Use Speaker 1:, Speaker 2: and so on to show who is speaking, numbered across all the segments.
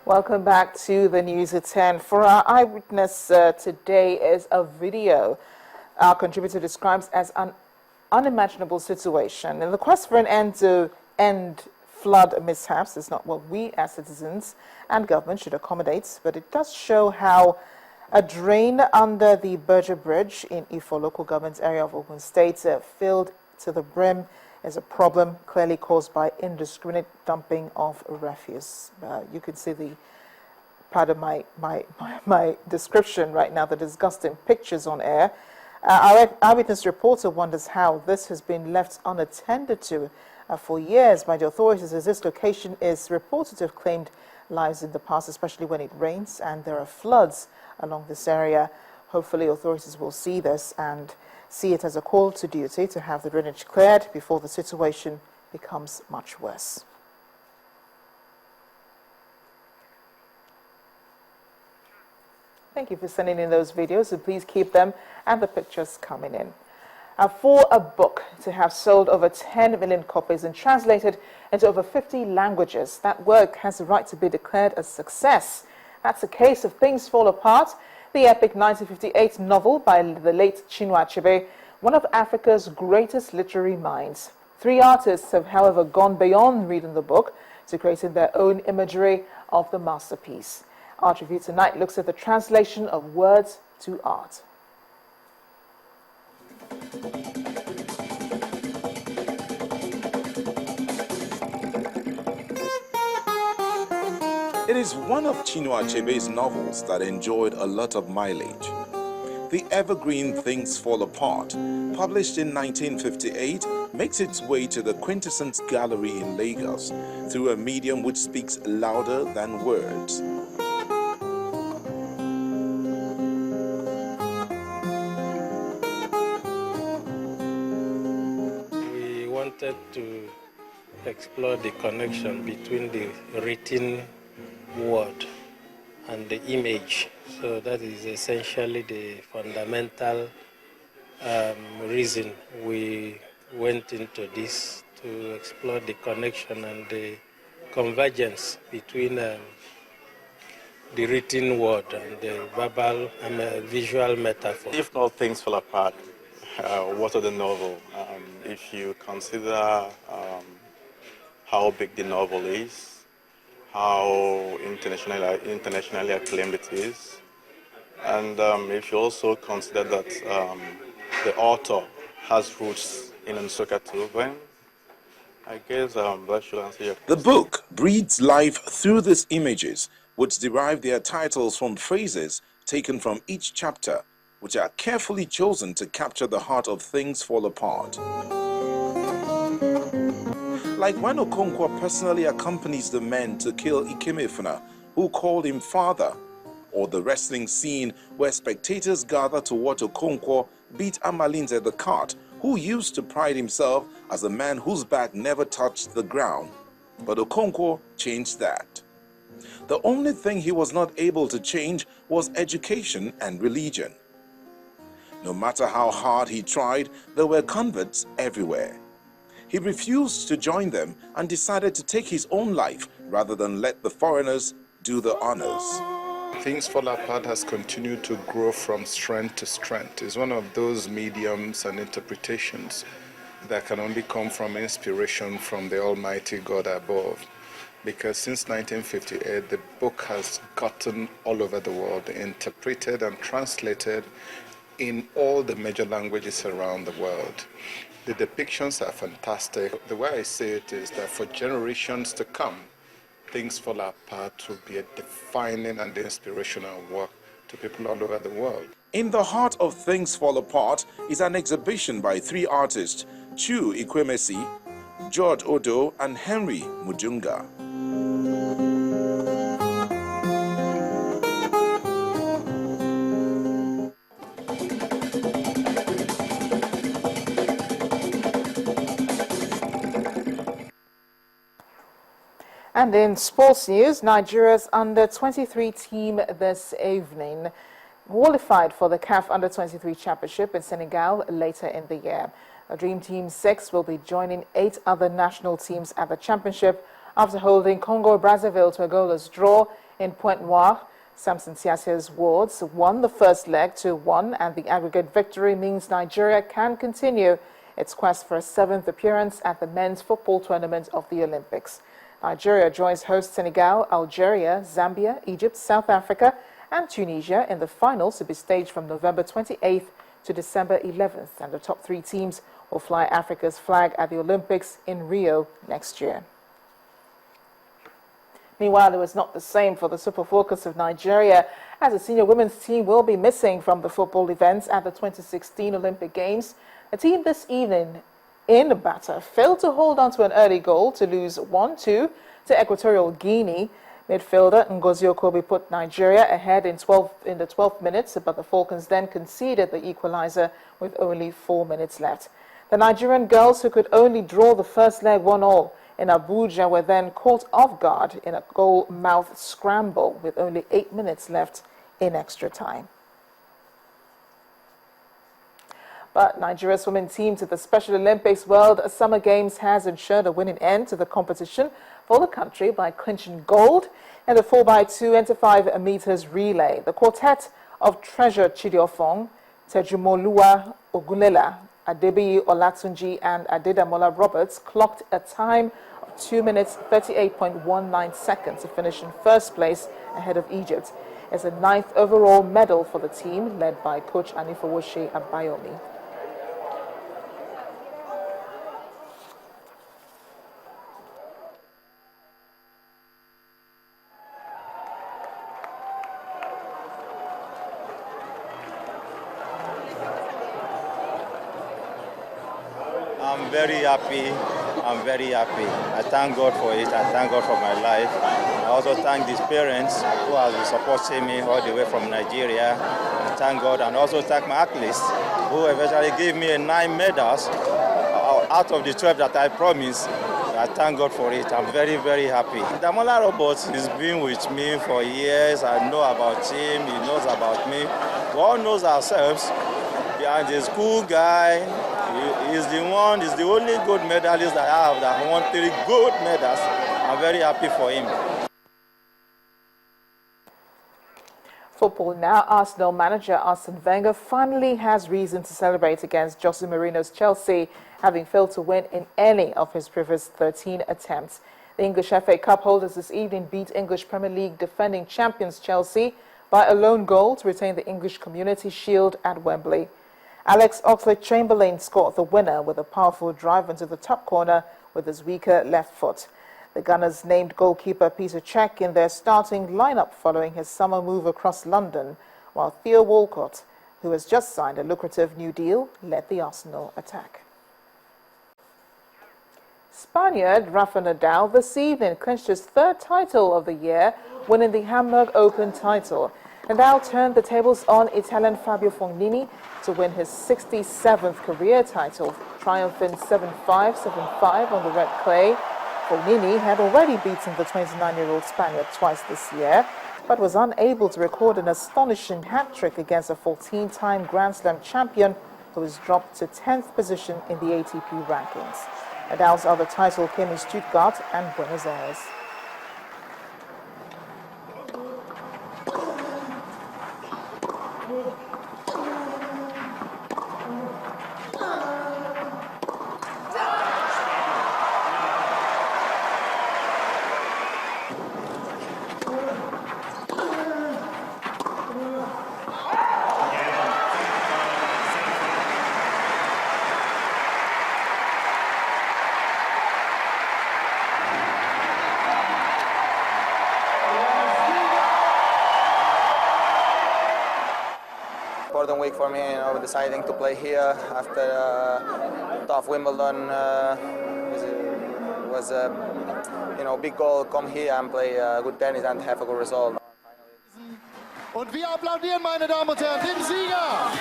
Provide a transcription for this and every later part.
Speaker 1: Welcome back to the News at 10. For our eyewitness today is a video our contributor describes as an unimaginable situation. In the quest for an end to end flood mishaps is not what we as citizens and government should accommodate, but it does show how a drain under the Berger Bridge in Pt.4 local government area of Ogun State filled to the brim is a problem clearly caused by indiscriminate dumping of refuse. You can see the part of my description right now, the disgusting pictures on air. Our eyewitness reporter wonders how this has been left unattended to for years by the authorities, as this location is reported to have claimed lives in the past, especially when it rains and there are floods along this area. Hopefully authorities will see this and see it as a call to duty to have the drainage cleared before the situation becomes much worse. Thank you for sending in those videos, and please keep them and the pictures coming in. For a book to have sold over 10 million copies and translated into over 50 languages, that work has the right to be declared a success. That's a case of Things Fall Apart, the epic 1958 novel by the late Chinua Achebe, one of Africa's greatest literary minds. 3 artists have, however, gone beyond reading the book to creating their own imagery of the masterpiece. Our review tonight looks at the translation of words to art.
Speaker 2: It is one of Chinua Achebe's novels that enjoyed a lot of mileage. The evergreen Things Fall Apart, published in 1958, makes its way to the Quintessence Gallery in Lagos through a medium which speaks louder than words.
Speaker 3: We wanted to explore the connection between the written word and the image. So that is essentially the fundamental reason we went into this, to explore the connection and the convergence between the written word and the verbal and visual metaphor.
Speaker 4: If not Things Fall Apart, what of the novel? If you consider how big the novel is, how internationally acclaimed it is, and if you also consider that the author has roots in Nsukka too, then I guess that should answer your question.
Speaker 2: The book breathes life through these images, which derive their titles from phrases taken from each chapter, which are carefully chosen to capture the heart of Things Fall Apart. Like when Okonkwo personally accompanies the men to kill Ikemefuna, who called him father, or the wrestling scene where spectators gather to watch Okonkwo beat Amalinze the cart, who used to pride himself as a man whose back never touched the ground. But Okonkwo changed that. The only thing he was not able to change was education and religion. No matter how hard he tried, there were converts everywhere. He refused to join them and decided to take his own life rather than let the foreigners do the honors.
Speaker 5: Things Fall Apart has continued to grow from strength to strength. It's one of those mediums and interpretations that can only come from inspiration from the Almighty God above. Because since 1958, the book has gotten all over the world, interpreted and translated in all the major languages around the world. The depictions are fantastic. The way I see it is that for generations to come, Things Fall Apart will be a defining and inspirational work to people all over the world.
Speaker 2: In the heart of Things Fall Apart is an exhibition by 3 artists, Chu Ikwemesi, George Odo, and Henry Mujunga.
Speaker 1: And in sports news, Nigeria's under-23 team this evening qualified for the CAF Under-23 Championship in Senegal later in the year. The Dream Team 6 will be joining 8 other national teams at the championship after holding Congo-Brazzaville to a goalless draw In Pt.4, Samson Siase's Wards won the first leg 2-1, and the aggregate victory means Nigeria can continue its quest for a 7th appearance at the men's football tournament of the Olympics. Nigeria joins host Senegal, Algeria, Zambia, Egypt, South Africa, and Tunisia in the finals to be staged from November 28th to December 11th, and the top 3 teams will fly Africa's flag at the Olympics in Rio next year. Meanwhile, it was not the same for the Super Falcons of Nigeria, as the senior women's team will be missing from the football events at the 2016 Olympic Games. The team this evening in Bata failed to hold on to an early goal to lose 1-2 to Equatorial Guinea. Midfielder Ngozi Okobi put Nigeria ahead in the 12th minute, but the Falcons then conceded the equalizer with only 4 minutes left. The Nigerian girls, who could only draw the first leg 1-1 in Abuja, were then caught off guard in a goal-mouth scramble with only 8 minutes left in extra time. But Nigeria's women's team to the Special Olympics World Summer Games has ensured a winning end to the competition for the country by clinching gold in the 4x2 and 5 meters relay. The quartet of Treasure Chidiofong, Tejumoluwa Ogulela, Adebiyi Olatunji, and Adedamola Roberts clocked a time of 2 minutes 38.19 seconds to finish in first place ahead of Egypt. It's a 9th overall medal for the team, led by coach Anifowoshe Abayomi.
Speaker 6: I'm very happy. I'm very happy. I thank God for it. I thank God for my life. I also thank these parents who have been supporting me all the way from Nigeria. I thank God, and also thank my athletes who eventually gave me 9 medals out of the 12 that I promised. I thank God for it. I'm very, very happy. Damola Roberts has been with me for years. I know about him. He knows about me. We all know ourselves. Behind this cool guy. He's the only gold medalist that I have that won 3 gold medals. I'm very happy for him.
Speaker 1: Football now. Arsenal manager Arsene Wenger finally has reason to celebrate against Jose Mourinho's Chelsea, having failed to win in any of his previous 13 attempts. The English FA Cup holders this evening beat English Premier League defending champions Chelsea by a lone goal to retain the English Community Shield at Wembley. Alex Oxlade-Chamberlain scored the winner with a powerful drive into the top corner with his weaker left foot. The Gunners named goalkeeper Peter Cech in their starting lineup following his summer move across London, while Theo Walcott, who has just signed a lucrative new deal, led the Arsenal attack. Spaniard Rafa Nadal this evening clinched his 3rd title of the year, winning the Hamburg Open title. Nadal turned the tables on Italian Fabio Fognini to win his 67th career title, triumphing 7-5, 7-5 on the red clay. Fognini had already beaten the 29-year-old Spaniard twice this year, but was unable to record an astonishing hat-trick against a 14-time Grand Slam champion who was dropped to 10th position in the ATP rankings. Nadal's other title came in Stuttgart and Buenos Aires.
Speaker 7: Important week for me, deciding to play here after tough Wimbledon was a big goal. Come here and play good tennis and have a good result.
Speaker 8: Und wir applaudieren, meine Damen und Herren, den Sieger!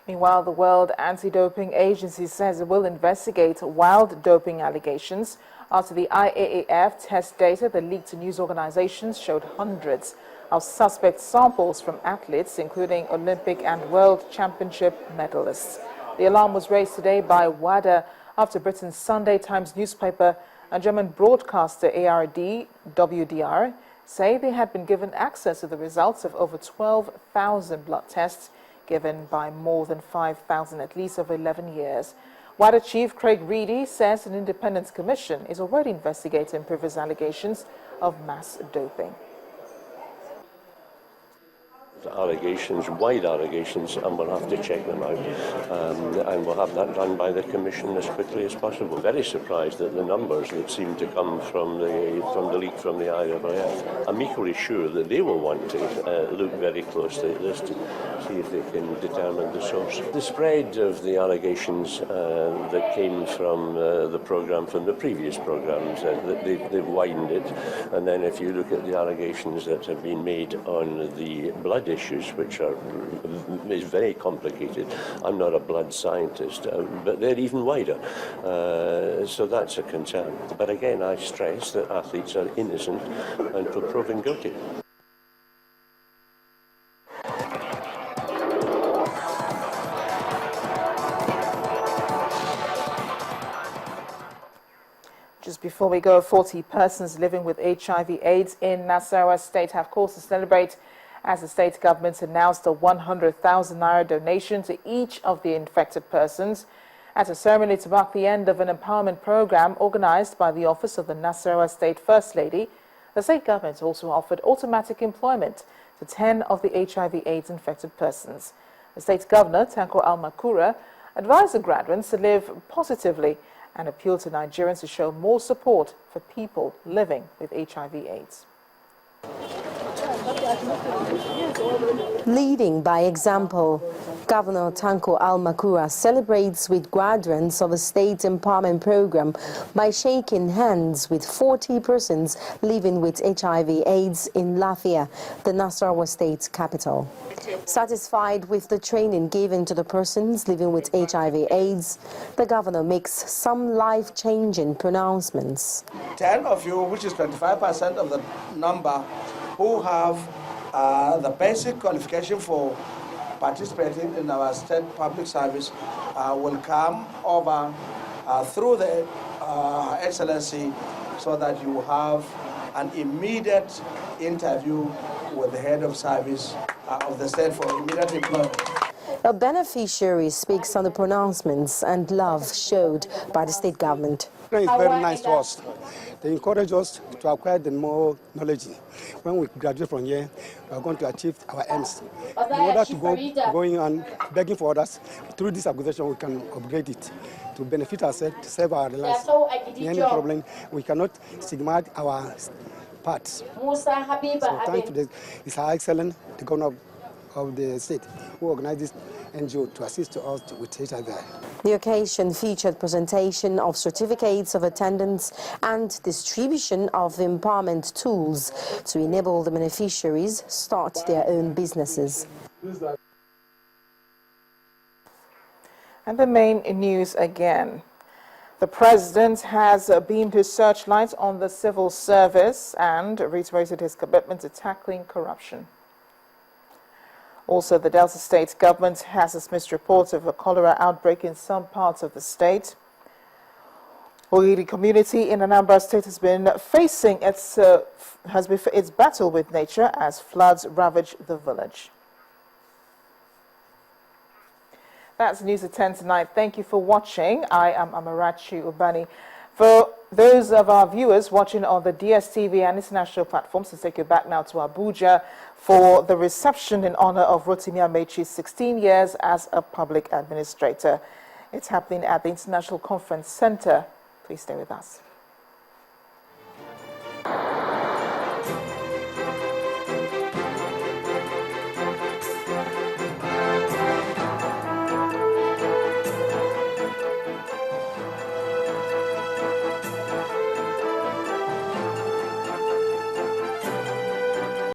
Speaker 1: Meanwhile, the World Anti-Doping Agency says it will investigate wild doping allegations after the IAAF test data that leaked to news organizations showed hundreds of suspect samples from athletes, including Olympic and World Championship medalists. The alarm was raised today by WADA after Britain's Sunday Times newspaper and German broadcaster ARD, WDR, say they had been given access to the results of over 12,000 blood tests given by more than 5,000 athletes over 11 years. WADA Chief Craig Reedy says an independent commission is already investigating previous allegations of mass doping.
Speaker 9: Allegations, wide allegations, and we'll have to check them out. And we'll have that done by the Commission as quickly as possible. Very surprised at the numbers that seem to come from the leak from the IAAF. I'm equally sure that they will want to look very closely at this to see if they can determine the source. The spread of the allegations that came from the programme, from the previous programmes, they've widened it. And then if you look at the allegations that have been made on the blood issues, which is very complicated. I'm not a blood scientist, but they're even wider. So that's a concern. But again, I stress that athletes are innocent until proven guilty.
Speaker 1: Just before we go, 40 persons living with HIV/AIDS in Nasarawa State have cause to celebrate as the state government announced a 100,000 naira donation to each of the infected persons at a ceremony to mark the end of an empowerment program organized by the Office of the Nasarawa State First Lady. The state government also offered automatic employment to 10 of the HIV/AIDS infected persons. The state governor, Tanko Almakura, advised the graduates to live positively and appealed to Nigerians to show more support for people living with HIV/AIDS.
Speaker 10: Leading by example, Governor Tanko Almakura celebrates with graduates of the state empowerment program by shaking hands with 40 persons living with HIV/AIDS in Lafia, the Nasarawa state capital. Satisfied with the training given to the persons living with HIV/AIDS, the governor makes some life-changing pronouncements.
Speaker 11: 10 of you, which is 25% of the number, who have the basic qualification for participating in our state public service will come over through the Excellency so that you have an immediate interview with the head of service of the state for immediate employment.
Speaker 10: A beneficiary speaks on the pronouncements and love showed by the state government.
Speaker 12: It's very nice to us. They encourage us to acquire the more knowledge. When we graduate from here, we are going to achieve our aims. In order to going and begging for others, through this acquisition we can upgrade it to benefit ourselves, to save our lives. Any problem, we cannot stigmatize our parts. So thanks to His Excellency, the governor of the state, who organized this NGO to assist us with HIV.
Speaker 10: The occasion featured presentation of certificates of attendance and distribution of empowerment tools to enable the beneficiaries start their own businesses.
Speaker 1: And the main news again. The president has beamed his searchlight on the civil service and reiterated his commitment to tackling corruption. Also, the Delta State government has dismissed reports of a cholera outbreak in some parts of the state. Ogiri community in Anambra State has been facing its battle with nature as floods ravage the village. That's News at 10 tonight. Thank you for watching. I am Amarachi Ubani. For those of our viewers watching on the DSTV and international platforms, let's take you back now to Abuja for the reception in honor of Rotimi Amechi's 16 years as a public administrator. It's happening at the International Conference Center. Please stay with us.